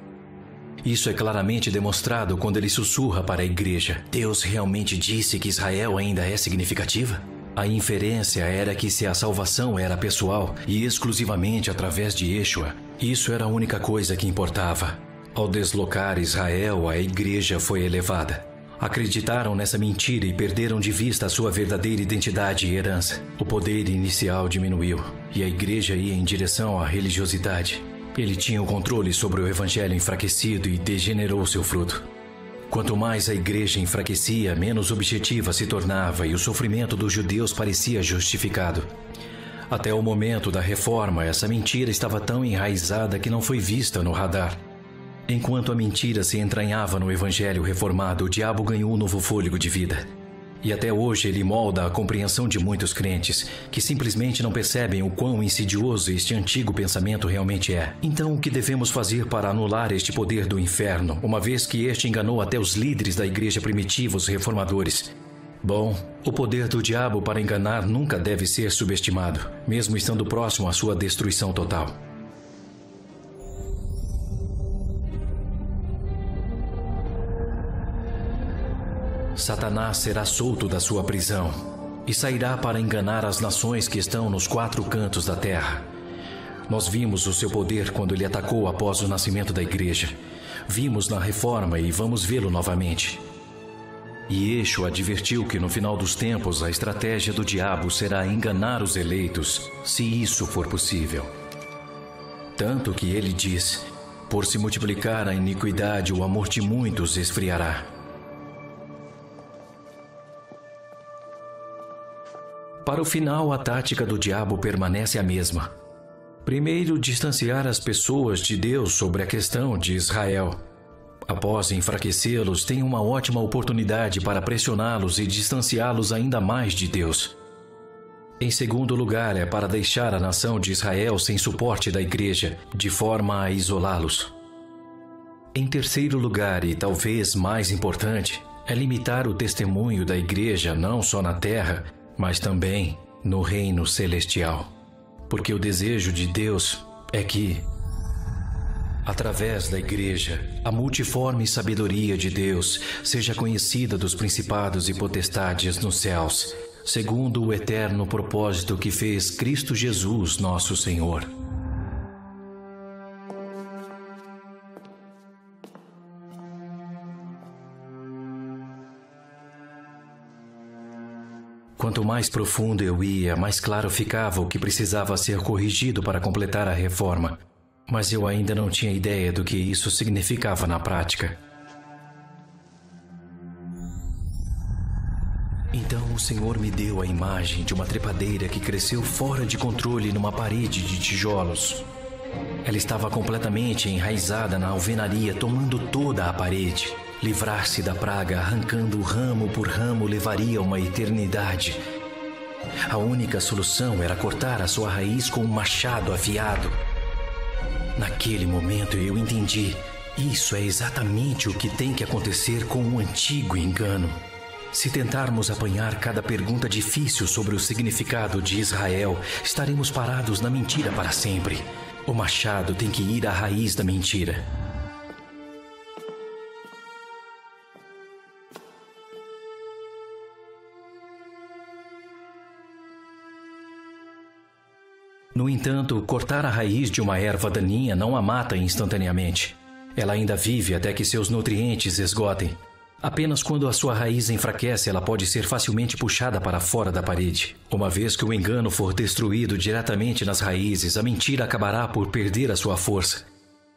A: Isso é claramente demonstrado quando ele sussurra para a igreja: Deus realmente disse que Israel ainda é significativa? A inferência era que se a salvação era pessoal e exclusivamente através de Yeshua, isso era a única coisa que importava. Ao deslocar Israel, a igreja foi elevada. Acreditaram nessa mentira e perderam de vista a sua verdadeira identidade e herança. O poder inicial diminuiu e a igreja ia em direção à religiosidade. Ele tinha o controle sobre o evangelho enfraquecido e degenerou seu fruto. Quanto mais a igreja enfraquecia, menos objetiva se tornava e o sofrimento dos judeus parecia justificado. Até o momento da reforma, essa mentira estava tão enraizada que não foi vista no radar. Enquanto a mentira se entranhava no evangelho reformado, o diabo ganhou um novo fôlego de vida. E até hoje ele molda a compreensão de muitos crentes, que simplesmente não percebem o quão insidioso este antigo pensamento realmente é. Então, o que devemos fazer para anular este poder do inferno, uma vez que este enganou até os líderes da igreja primitiva, os reformadores? Bom, o poder do diabo para enganar nunca deve ser subestimado, mesmo estando próximo à sua destruição total. Satanás será solto da sua prisão e sairá para enganar as nações que estão nos 4 cantos da terra. Nós vimos o seu poder quando ele atacou após o nascimento da igreja. Vimos na reforma e vamos vê-lo novamente. E Yeshua advertiu que no final dos tempos a estratégia do diabo será enganar os eleitos, se isso for possível. Tanto que ele diz: por se multiplicar a iniquidade, o amor de muitos esfriará. Para o final, a tática do diabo permanece a mesma. Primeiro, distanciar as pessoas de Deus sobre a questão de Israel. Após enfraquecê-los, tem uma ótima oportunidade para pressioná-los e distanciá-los ainda mais de Deus. Em segundo lugar, é para deixar a nação de Israel sem suporte da igreja, de forma a isolá-los. Em terceiro lugar, e talvez mais importante, é limitar o testemunho da igreja não só na terra, mas também no reino celestial. Porque o desejo de Deus é que, através da igreja, a multiforme sabedoria de Deus seja conhecida dos principados e potestades nos céus, segundo o eterno propósito que fez Cristo Jesus, nosso Senhor. Quanto mais profundo eu ia, mais claro ficava o que precisava ser corrigido para completar a reforma. Mas eu ainda não tinha ideia do que isso significava na prática. Então o Senhor me deu a imagem de uma trepadeira que cresceu fora de controle numa parede de tijolos. Ela estava completamente enraizada na alvenaria, tomando toda a parede. Livrar-se da praga, arrancando ramo por ramo, levaria uma eternidade. A única solução era cortar a sua raiz com um machado afiado. Naquele momento eu entendi. Isso é exatamente o que tem que acontecer com o antigo engano. Se tentarmos apanhar cada pergunta difícil sobre o significado de Israel, estaremos parados na mentira para sempre. O machado tem que ir à raiz da mentira. No entanto, cortar a raiz de uma erva daninha não a mata instantaneamente. Ela ainda vive até que seus nutrientes esgotem. Apenas quando a sua raiz enfraquece, ela pode ser facilmente puxada para fora da parede. Uma vez que o engano for destruído diretamente nas raízes, a mentira acabará por perder a sua força.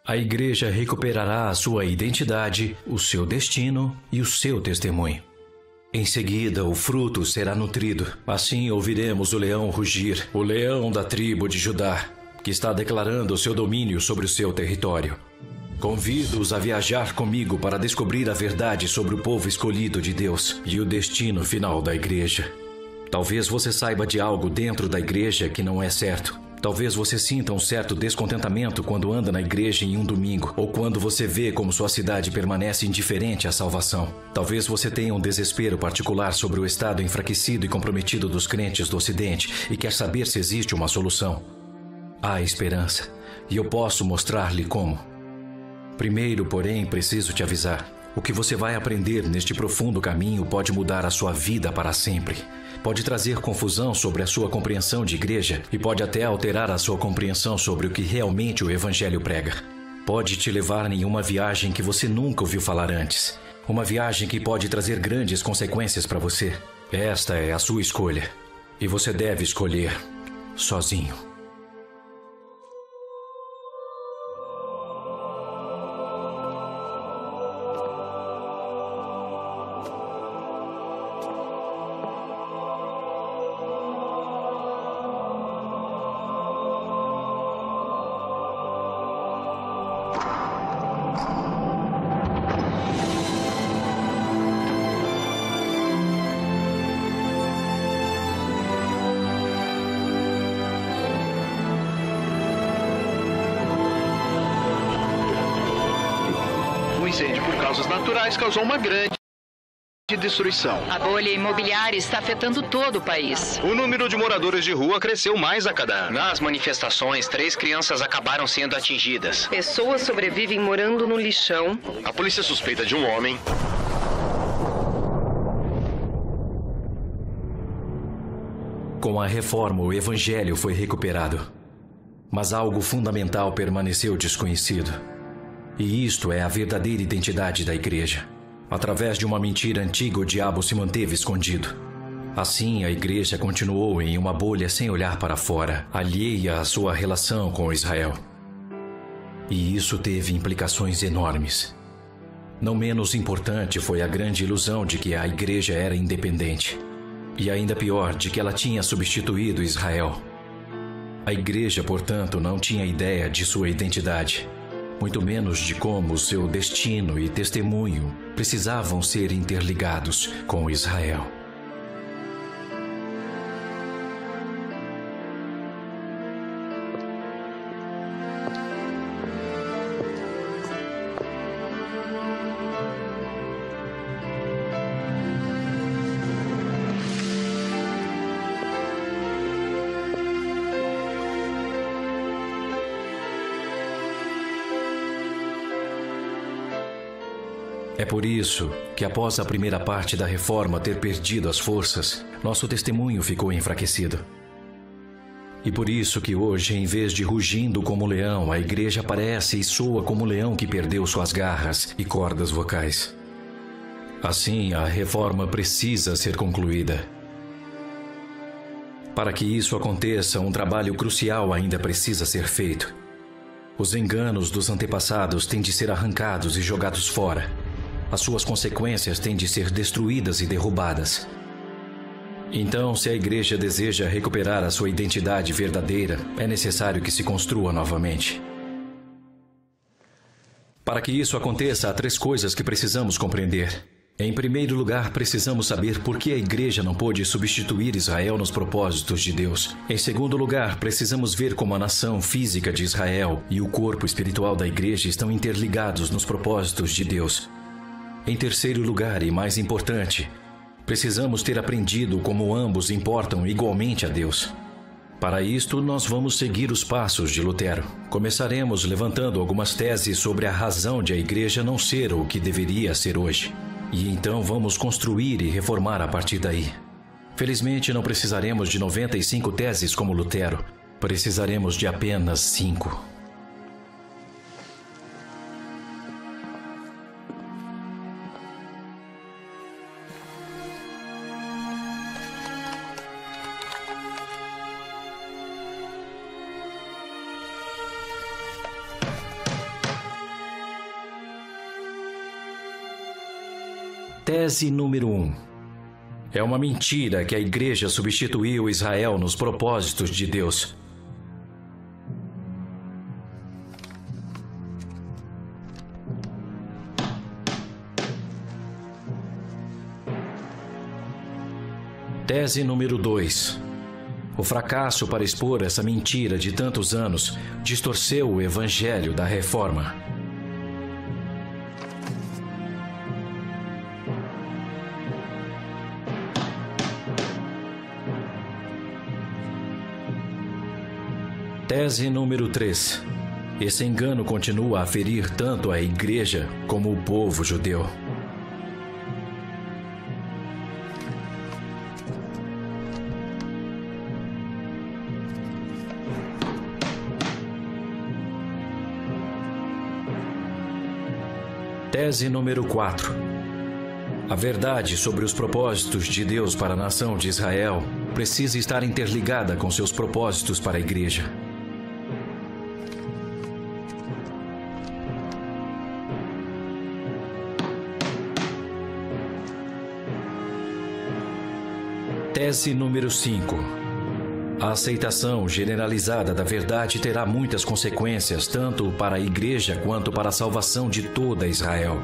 A: A igreja recuperará a sua identidade, o seu destino e o seu testemunho. Em seguida, o fruto será nutrido. Assim ouviremos o leão rugir, o leão da tribo de Judá, que está declarando o seu domínio sobre o seu território. Convido-os a viajar comigo para descobrir a verdade sobre o povo escolhido de Deus e o destino final da igreja. Talvez você saiba de algo dentro da igreja que não é certo. Talvez você sinta um certo descontentamento quando anda na igreja em um domingo, ou quando você vê como sua cidade permanece indiferente à salvação. Talvez você tenha um desespero particular sobre o estado enfraquecido e comprometido dos crentes do Ocidente e quer saber se existe uma solução. Há esperança, e eu posso mostrar-lhe como. Primeiro, porém, preciso te avisar. O que você vai aprender neste profundo caminho pode mudar a sua vida para sempre. Pode trazer confusão sobre a sua compreensão de igreja e pode até alterar a sua compreensão sobre o que realmente o Evangelho prega. Pode te levar em uma viagem que você nunca ouviu falar antes. Uma viagem que pode trazer grandes consequências para você. Esta é a sua escolha. E você deve escolher sozinho.
C: O incêndio por causas naturais causou uma grande destruição.
N: A bolha imobiliária está afetando todo o país.
O: O número de moradores de rua cresceu mais a cada ano.
P: Nas manifestações, 3 crianças acabaram sendo atingidas.
M: Pessoas sobrevivem morando no lixão.
O: A polícia suspeita de um homem.
A: Com a reforma, o Evangelho foi recuperado. Mas algo fundamental permaneceu desconhecido. E isto é a verdadeira identidade da igreja. Através de uma mentira antiga, o diabo se manteve escondido. Assim, a igreja continuou em uma bolha sem olhar para fora, alheia à sua relação com Israel. E isso teve implicações enormes. Não menos importante foi a grande ilusão de que a igreja era independente. E ainda pior, de que ela tinha substituído Israel. A igreja, portanto, não tinha ideia de sua identidade. Muito menos de como seu destino e testemunho precisavam ser interligados com Israel. É por isso que, após a primeira parte da reforma ter perdido as forças, nosso testemunho ficou enfraquecido. E por isso que hoje, em vez de rugindo como leão, a igreja aparece e soa como leão que perdeu suas garras e cordas vocais. Assim, a reforma precisa ser concluída. Para que isso aconteça, um trabalho crucial ainda precisa ser feito. Os enganos dos antepassados têm de ser arrancados e jogados fora. As suas consequências têm de ser destruídas e derrubadas. Então, se a igreja deseja recuperar a sua identidade verdadeira, é necessário que se construa novamente. Para que isso aconteça, há 3 coisas que precisamos compreender. Em primeiro lugar, precisamos saber por que a igreja não pôde substituir Israel nos propósitos de Deus. Em segundo lugar, precisamos ver como a nação física de Israel e o corpo espiritual da igreja estão interligados nos propósitos de Deus. Em terceiro lugar, e mais importante, precisamos ter aprendido como ambos importam igualmente a Deus. Para isto, nós vamos seguir os passos de Lutero. Começaremos levantando algumas teses sobre a razão de a igreja não ser o que deveria ser hoje. E então vamos construir e reformar a partir daí. Felizmente, não precisaremos de 95 teses como Lutero. Precisaremos de apenas 5. Tese número 1. É uma mentira que a Igreja substituiu Israel nos propósitos de Deus. Tese número 2. O fracasso para expor essa mentira de tantos anos distorceu o evangelho da reforma. Tese número 3. Esse engano continua a ferir tanto a Igreja como o povo judeu. Tese número 4. A verdade sobre os propósitos de Deus para a nação de Israel precisa estar interligada com seus propósitos para a Igreja. Tese número 5. A aceitação generalizada da verdade terá muitas consequências, tanto para a Igreja quanto para a salvação de toda Israel.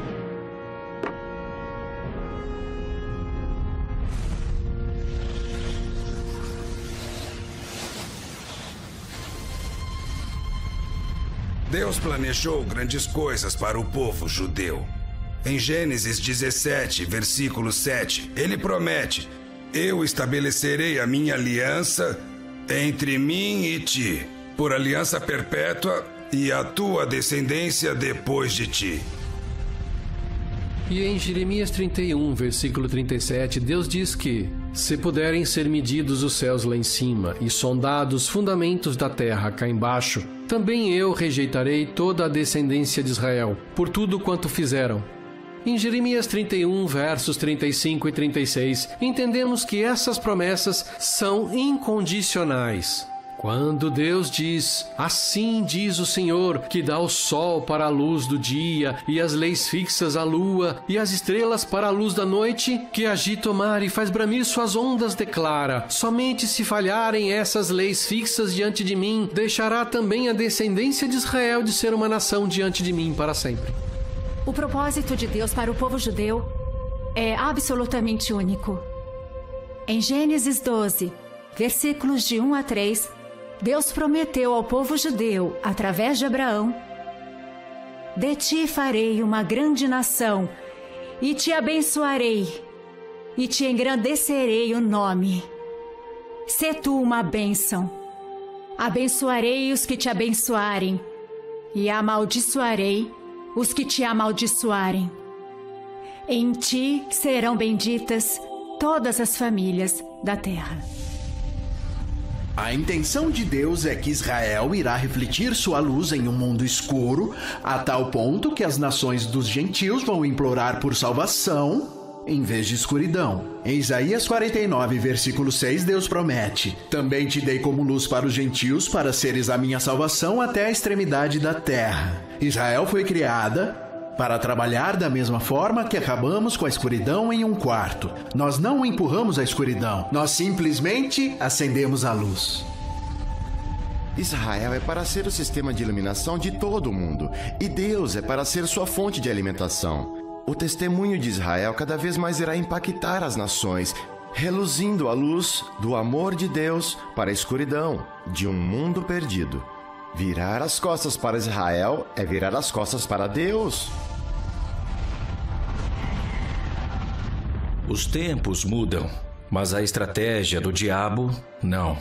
F: Deus planejou grandes coisas para o povo judeu. Em Gênesis 17, versículo 7, ele promete: eu estabelecerei a minha aliança entre mim e ti, por aliança perpétua, e a tua descendência depois de ti.
H: E em Jeremias 31, versículo 37, Deus diz que: se puderem ser medidos os céus lá em cima e sondados os fundamentos da terra cá embaixo, também eu rejeitarei toda a descendência de Israel, por tudo quanto fizeram. Em Jeremias 31, versos 35 e 36, entendemos que essas promessas são incondicionais. Quando Deus diz: assim diz o Senhor, que dá o sol para a luz do dia, e as leis fixas à lua, e as estrelas para a luz da noite, que agita o mar e faz bramir suas ondas, declara: somente se falharem essas leis fixas diante de mim, deixará também a descendência de Israel de ser uma nação diante de mim para sempre.
Q: O propósito de Deus para o povo judeu é absolutamente único. Em Gênesis 12, versículos de 1 a 3, Deus prometeu ao povo judeu, através de Abraão: de ti farei uma grande nação, e te abençoarei, e te engrandecerei o nome. Sê tu uma bênção. Abençoarei os que te abençoarem, e amaldiçoarei os que te amaldiçoarem. Em ti serão benditas todas as famílias da terra.
C: A intenção de Deus é que Israel irá refletir sua luz em um mundo escuro, a tal ponto que as nações dos gentios vão implorar por salvação em vez de escuridão. Em Isaías 49, versículo 6, Deus promete: também te dei como luz para os gentios, para seres a minha salvação até a extremidade da terra. Israel foi criada para trabalhar da mesma forma que acabamos com a escuridão em um quarto. Nós não empurramos a escuridão, nós simplesmente acendemos a luz.
R: Israel é para ser o sistema de iluminação de todo o mundo, e Deus é para ser sua fonte de alimentação. O testemunho de Israel cada vez mais irá impactar as nações, reluzindo a luz do amor de Deus para a escuridão de um mundo perdido. Virar as costas para Israel é virar as costas para Deus.
A: Os tempos mudam, mas a estratégia do diabo, não.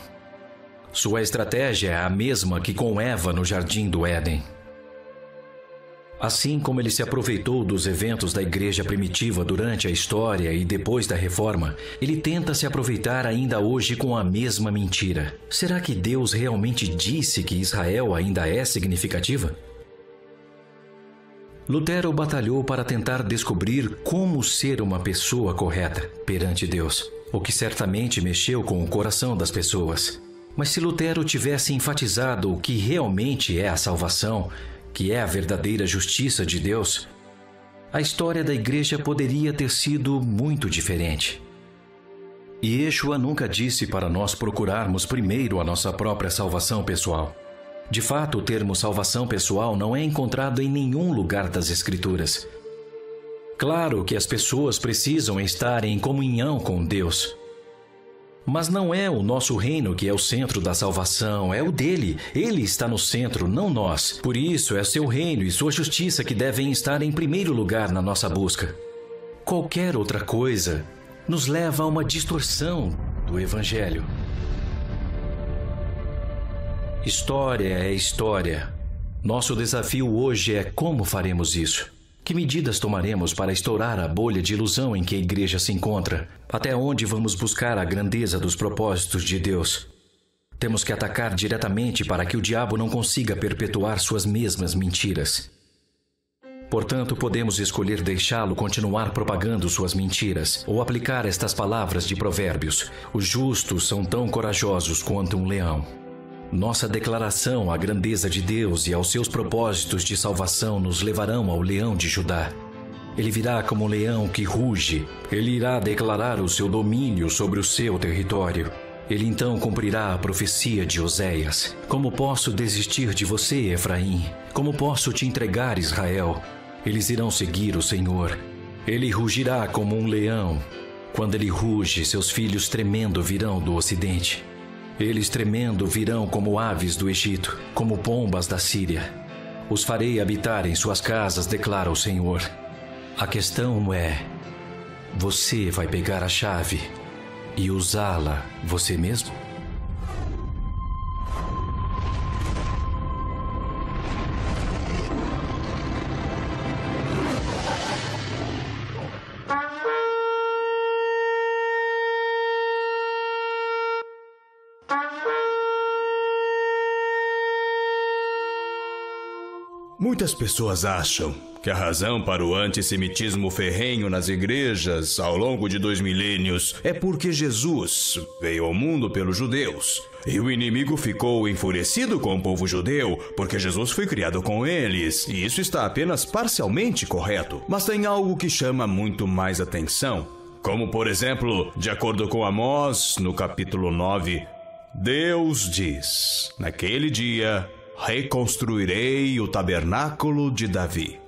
A: Sua estratégia é a mesma que com Eva no jardim do Éden. Assim como ele se aproveitou dos eventos da igreja primitiva durante a história e depois da reforma, ele tenta se aproveitar ainda hoje com a mesma mentira. Será que Deus realmente disse que Israel ainda é significativa? Lutero batalhou para tentar descobrir como ser uma pessoa correta perante Deus, o que certamente mexeu com o coração das pessoas. Mas se Lutero tivesse enfatizado o que realmente é a salvação, que é a verdadeira justiça de Deus, a história da igreja poderia ter sido muito diferente. E Yeshua nunca disse para nós procurarmos primeiro a nossa própria salvação pessoal. De fato, o termo salvação pessoal não é encontrado em nenhum lugar das Escrituras. Claro que as pessoas precisam estar em comunhão com Deus. Mas não é o nosso reino que é o centro da salvação, é o dele. Ele está no centro, não nós. Por isso, é seu reino e sua justiça que devem estar em primeiro lugar na nossa busca. Qualquer outra coisa nos leva a uma distorção do Evangelho. História é história. Nosso desafio hoje é como faremos isso. Que medidas tomaremos para estourar a bolha de ilusão em que a igreja se encontra? Até onde vamos buscar a grandeza dos propósitos de Deus? Temos que atacar diretamente para que o diabo não consiga perpetuar suas mesmas mentiras. Portanto, podemos escolher deixá-lo continuar propagando suas mentiras ou aplicar estas palavras de Provérbios: os justos são tão corajosos quanto um leão. Nossa declaração à grandeza de Deus e aos seus propósitos de salvação nos levarão ao leão de Judá. Ele virá como um leão que ruge. Ele irá declarar o seu domínio sobre o seu território. Ele então cumprirá a profecia de Oséias: como posso desistir de você, Efraim? Como posso te entregar, Israel? Eles irão seguir o Senhor. Ele rugirá como um leão. Quando ele ruge, seus filhos tremendo virão do ocidente. Eles tremendo virão como aves do Egito, como pombas da Síria. Os farei habitar em suas casas, declara o Senhor. A questão é: você vai pegar a chave e usá-la você mesmo?
J: Muitas pessoas acham que a razão para o antissemitismo ferrenho nas igrejas ao longo de 2 milênios é porque Jesus veio ao mundo pelos judeus. E o inimigo ficou enfurecido com o povo judeu porque Jesus foi criado com eles. E isso está apenas parcialmente correto. Mas tem algo que chama muito mais atenção. Como, por exemplo, de acordo com Amós, no capítulo 9, Deus diz: naquele dia reconstruirei o tabernáculo de Davi.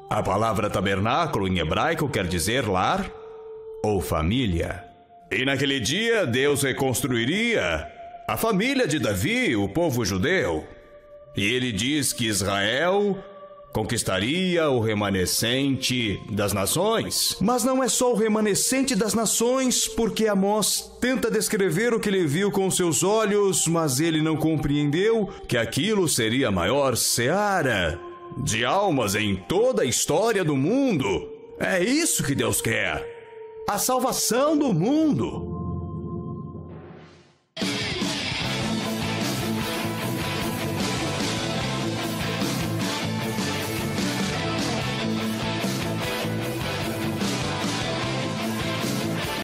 J: A palavra tabernáculo em hebraico quer dizer lar ou família. E naquele dia Deus reconstruiria a família de Davi, o povo judeu. E ele diz que Israel conquistaria o remanescente das nações. Mas não é só o remanescente das nações, porque Amós tenta descrever o que ele viu com seus olhos, mas ele não compreendeu que aquilo seria a maior seara de almas em toda a história do mundo. É isso que Deus quer: a salvação do mundo.